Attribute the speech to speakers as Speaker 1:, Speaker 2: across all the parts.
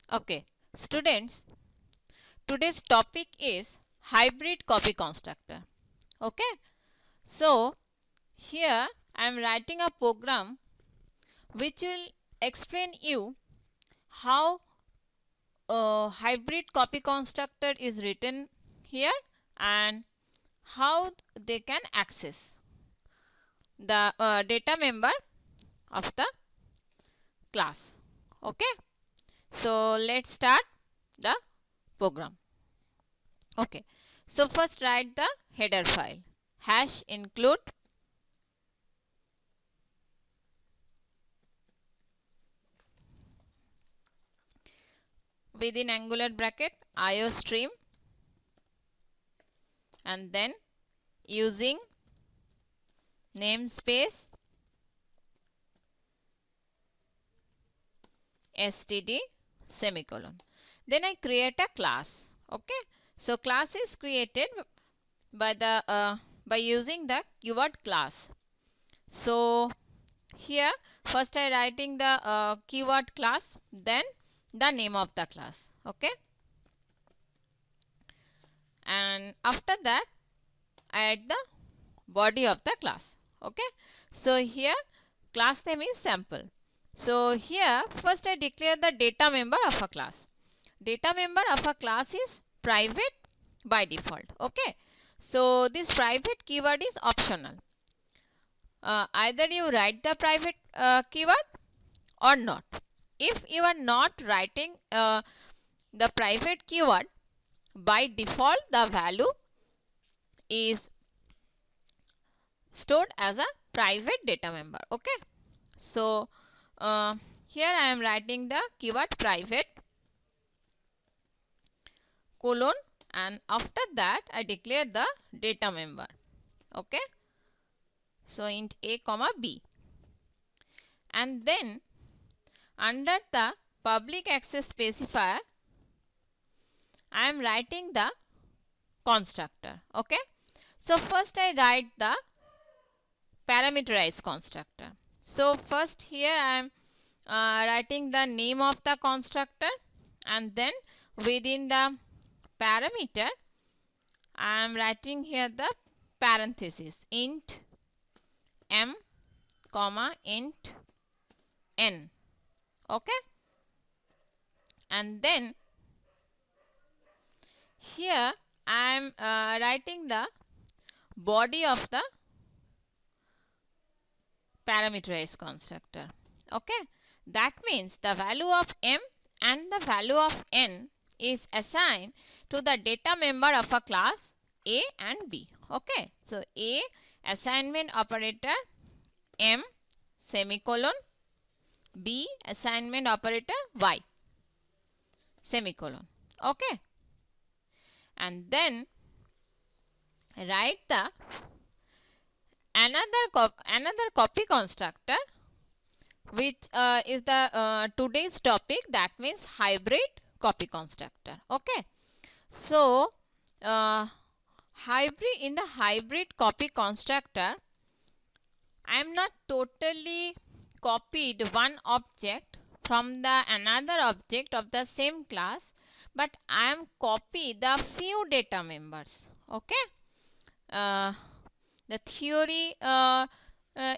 Speaker 1: Okay, students, today's topic is hybrid copy constructor. Okay, so here I am writing a program which will explain you how a hybrid copy constructor is written here and how they can access the data member of the class. Okay, so let's start the program. Okay, so first write the header file hash include within angular bracket iostream and then using namespace std semicolon. Then I create a class. Okay, so class is created by the by using the keyword class. So here first I writing the keyword class, then the name of the class. Okay, and after that I add the body of the class. Okay, so here class name is sample. So here first I declare the data member of a class. Data member of a class is private by default. Okay, so this private keyword is optional. Either you write the private keyword or not. If you are not writing the private keyword, by default the value is stored as a private data member. Okay, so here I am writing the keyword private colon and after that I declare the data member. Okay, so int a comma b, and then under the public access specifier I am writing the constructor. Okay, so first I write the parameterized constructor. So first here I am writing the name of the constructor and then within the parameter I am writing here the parenthesis int m comma int n. Okay, and then here I am writing the body of the parameterized constructor. Okay, that means the value of m and the value of n is assigned to the data member of a class a and b. Okay, so a assignment operator m semicolon, b assignment operator y semicolon. Okay, and then write the another copy constructor which is the today's topic, that means hybrid copy constructor. Okay, so in the hybrid copy constructor I am not totally copied one object from the another object of the same class, but I am copy the few data members. Okay, the theory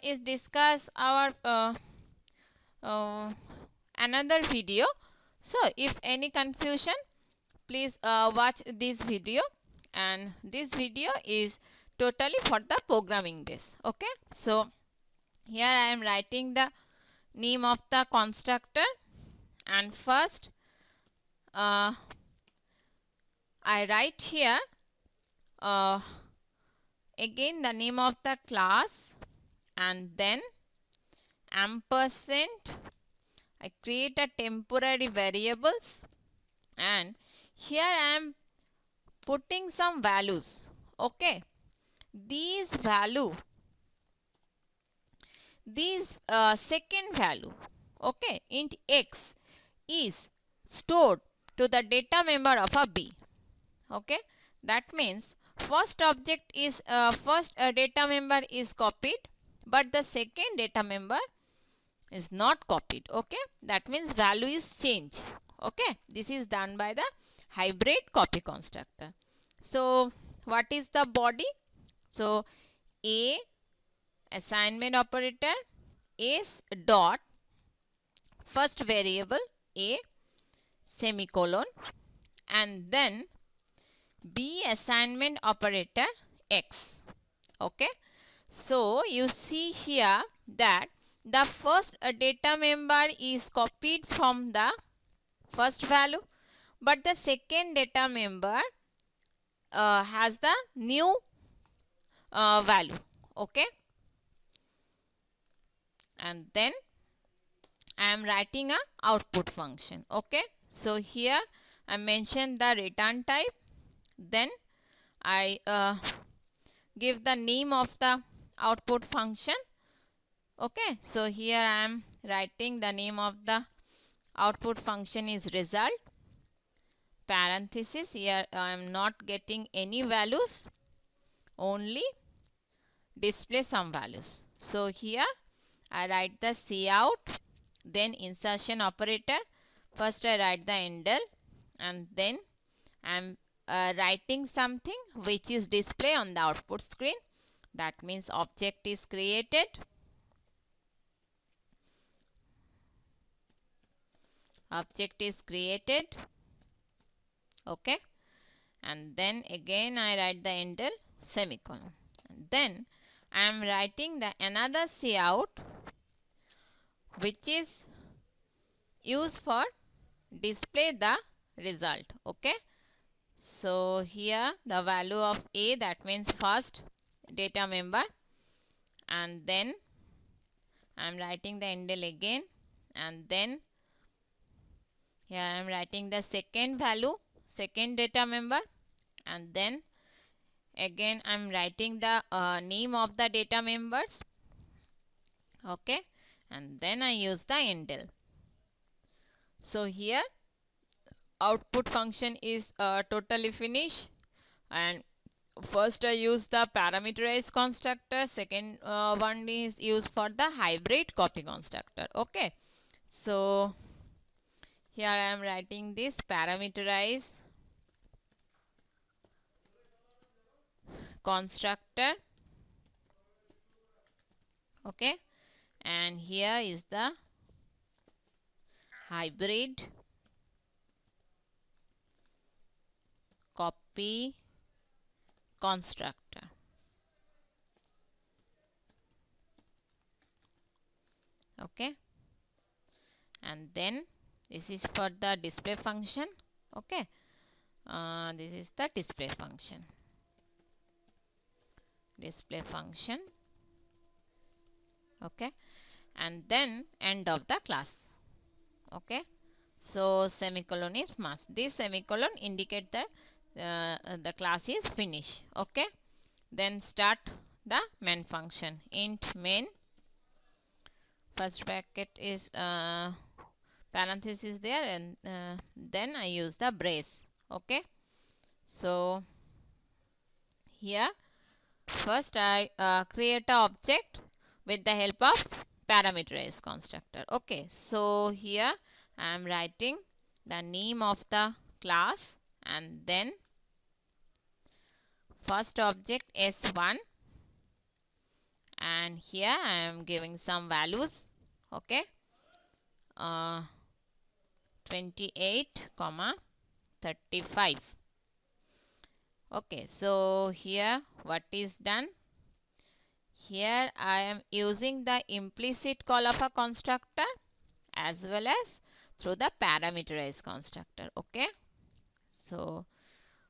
Speaker 1: is discussed our another video. So if any confusion, please watch this video, and this video is totally for the programming days. Okay, so here I am writing the name of the constructor and first I write here again the name of the class and then ampersand. I create a temporary variables and here I am putting some values. Okay, these second value, okay, int x is stored to the data member of a b. Okay, that means first object is first data member is copied, but the second data member is not copied. Okay, that means value is changed. Okay, this is done by the hybrid copy constructor. So what is the body? So a assignment operator is dot first variable a semicolon and then b assignment operator x. Okay, so you see here that the first data member is copied from the first value, but the second data member has the new value. Okay, and then I am writing a output function. Okay, so here I mentioned the return type, then I give the name of the output function. Okay, so here I am writing the name of the output function is result, parenthesis. Here I am not getting any values, only display some values. So here I write the cout, then insertion operator. First I write the endl and then I am writing something which is display on the output screen. That means object is created. Object is created. Okay, and then again I write the endl semicolon. And then I am writing the another cout which is used for display the result. Okay, so here the value of a, that means first data member, and then I am writing the endl again, and then here I am writing the second value, second data member, and then again I am writing the name of the data members. Okay, and then I use the endl. So here output function is totally finished, and first I use the parameterized constructor, second one is used for the hybrid copy constructor. Okay, so here I am writing this parameterized constructor. Okay, and here is the hybrid copy constructor. Okay, and then this is for the display function. Okay, this is the display function. Okay, and then end of the class. Okay, so semicolon is must. This semicolon indicate that the class is finished. Okay, then start the main function. Int main, first bracket is parenthesis there, and then I use the brace. Okay, so here first I create a object with the help of parameterized constructor. Okay, so here I am writing the name of the class and then first object s1, and here I am giving some values. Okay, 28, 35. Okay, so here what is done? Here I am using the implicit call of a constructor as well as through the parameterized constructor. Okay, so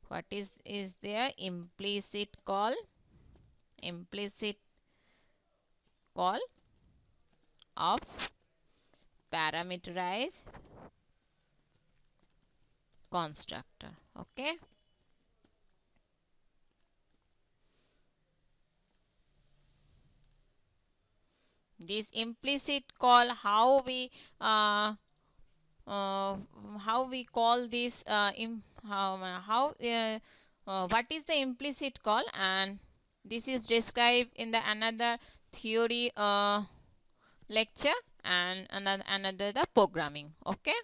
Speaker 1: what is there? Implicit call of parameterized constructor. Okay, this implicit call, how we call this what is the implicit call, and this is described in the another theory lecture and another the programming. Okay,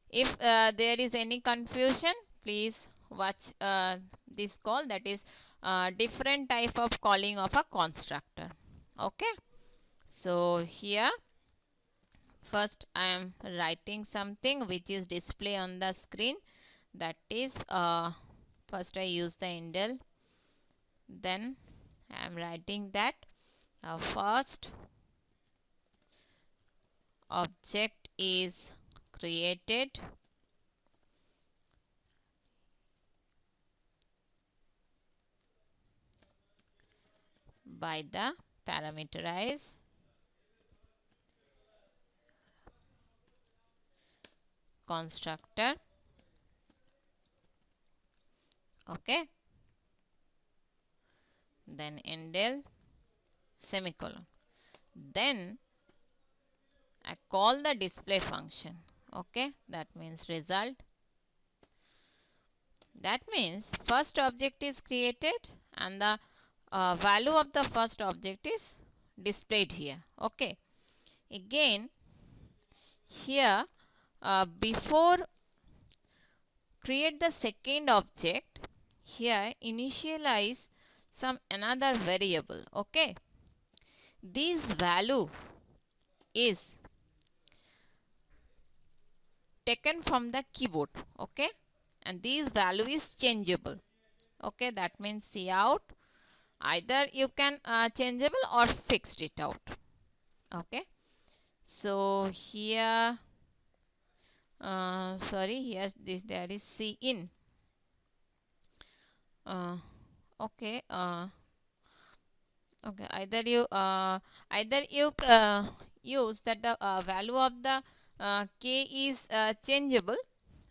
Speaker 1: If there is any confusion, please watch this call, that is different type of calling of a constructor. Okay, so here first I am writing something which is display on the screen, that is first I use the indel, then I am writing that first object is created by the parameterize constructor. Okay, then indel semicolon, then I call the display function. Okay, that means result. That means first object is created and the value of the first object is displayed here. Okay, again here before create the second object, here initialize some another variable. Okay, this value is taken from the keyboard. Okay, and this value is changeable. Okay, that means see out, either you can changeable or fixed it out. Okay, so here sorry, here this there is C in. Okay, okay, either you use that the value of the k is changeable.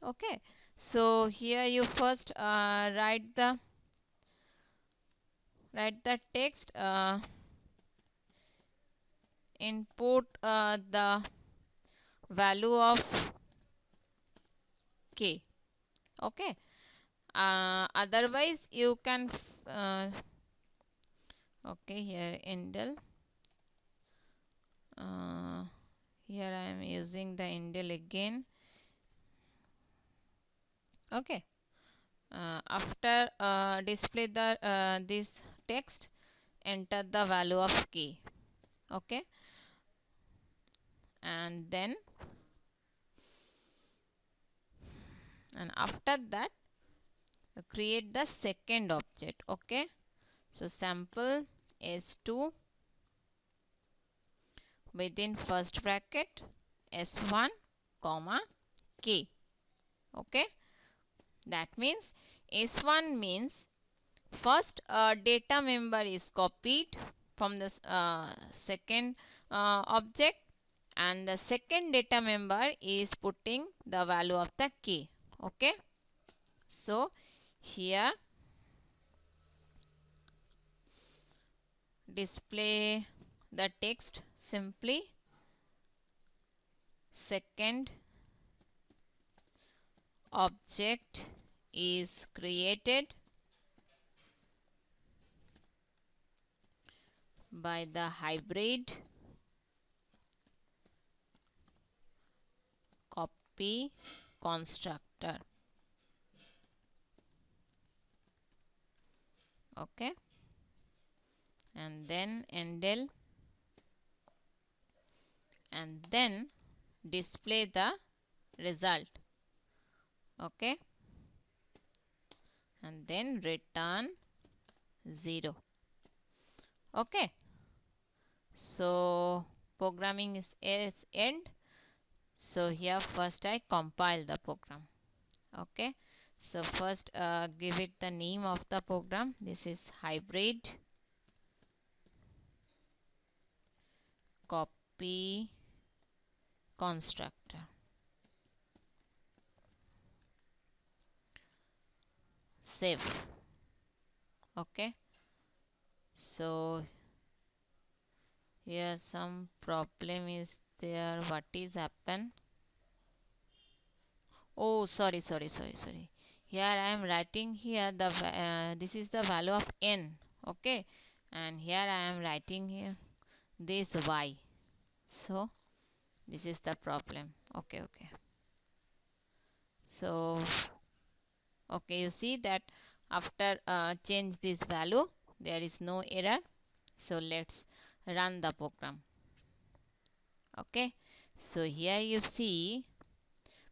Speaker 1: Okay, so here you first write the text, input the value of k. Okay, otherwise you can okay, here indel, here I am using the indel again. Okay, after display the this text, enter the value of k. Okay, and then and after that create the second object. Okay, so sample s2 within first bracket s1 comma k. Okay, that means s1 means first data member is copied from the second object, and the second data member is putting the value of the k. Okay, so here display the text simply second object is created by the hybrid copy constructor. Okay, and then indel, and then display the result. Okay, and then return 0. Okay, so programming is end. So here first I compile the program. Okay, so first give it the name of the program. This is hybrid copy constructor. Save. Okay, so here some problem is there. What is happen? Oh, sorry. Here I am writing here the this is the value of n. Okay, and here I am writing here this y. So this is the problem. Okay. So okay, you see that after change this value there is no error. So let's run the program. Okay, so here you see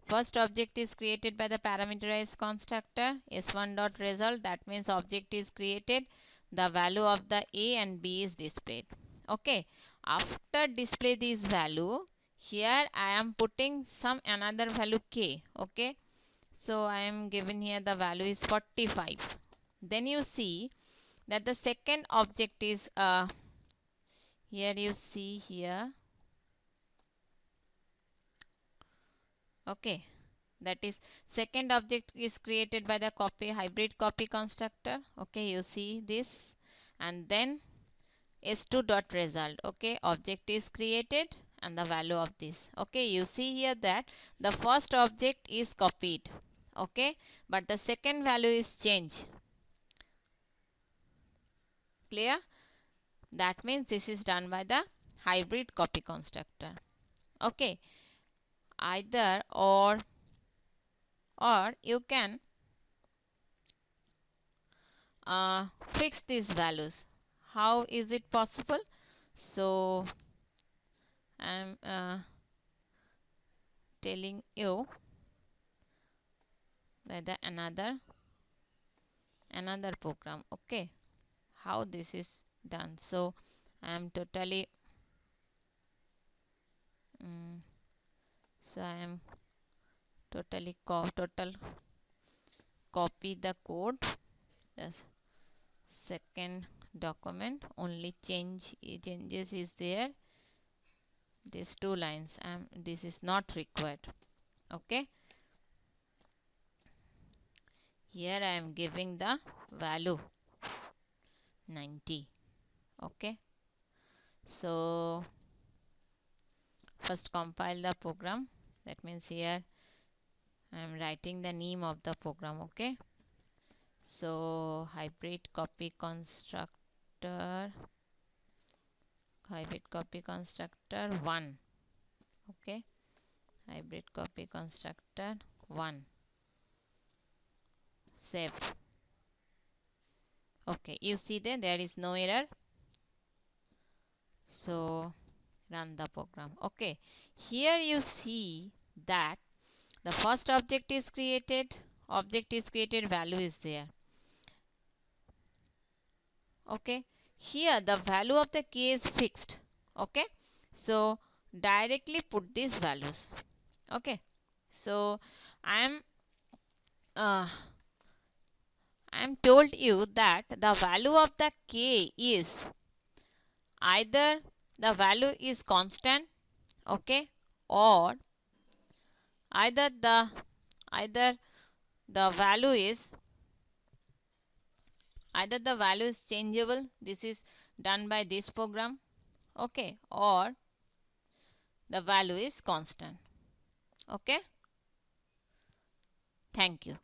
Speaker 1: first object is created by the parameterized constructor s1.result. That means object is created, the value of the a and b is displayed. Okay, after display this value, here I am putting some another value k. Okay, so I am given here the value is 45. Then you see that the second object is here you see here. Okay, that is second object is created by the copy hybrid copy constructor. Okay, you see this, and then s2 dot result. Okay, object is created and the value of this. Okay, you see here that the first object is copied. Okay, but the second value is changed. Clear? That means this is done by the hybrid copy constructor. Okay, either or you can fix these values. How is it possible? So I am telling you whether another program. Okay, how this is done. So I am totally so I am totally copy the code. Yes, second document only changes is there, these two lines, this is not required. Okay, here I am giving the value 90. Okay, so first compile the program. That means here I am writing the name of the program. Okay, so hybrid copy constructor 1. Okay, hybrid copy constructor 1. Save. Okay, you see there is no error. So run the program. Okay, here you see that the first object is created, value is there. Okay, here the value of the k is fixed. Okay, so directly put these values. Okay, so I am told you that the value of the k is either the value is constant. Okay, or either the value is changeable. This is done by this program. Okay, or the value is constant. Okay, thank you.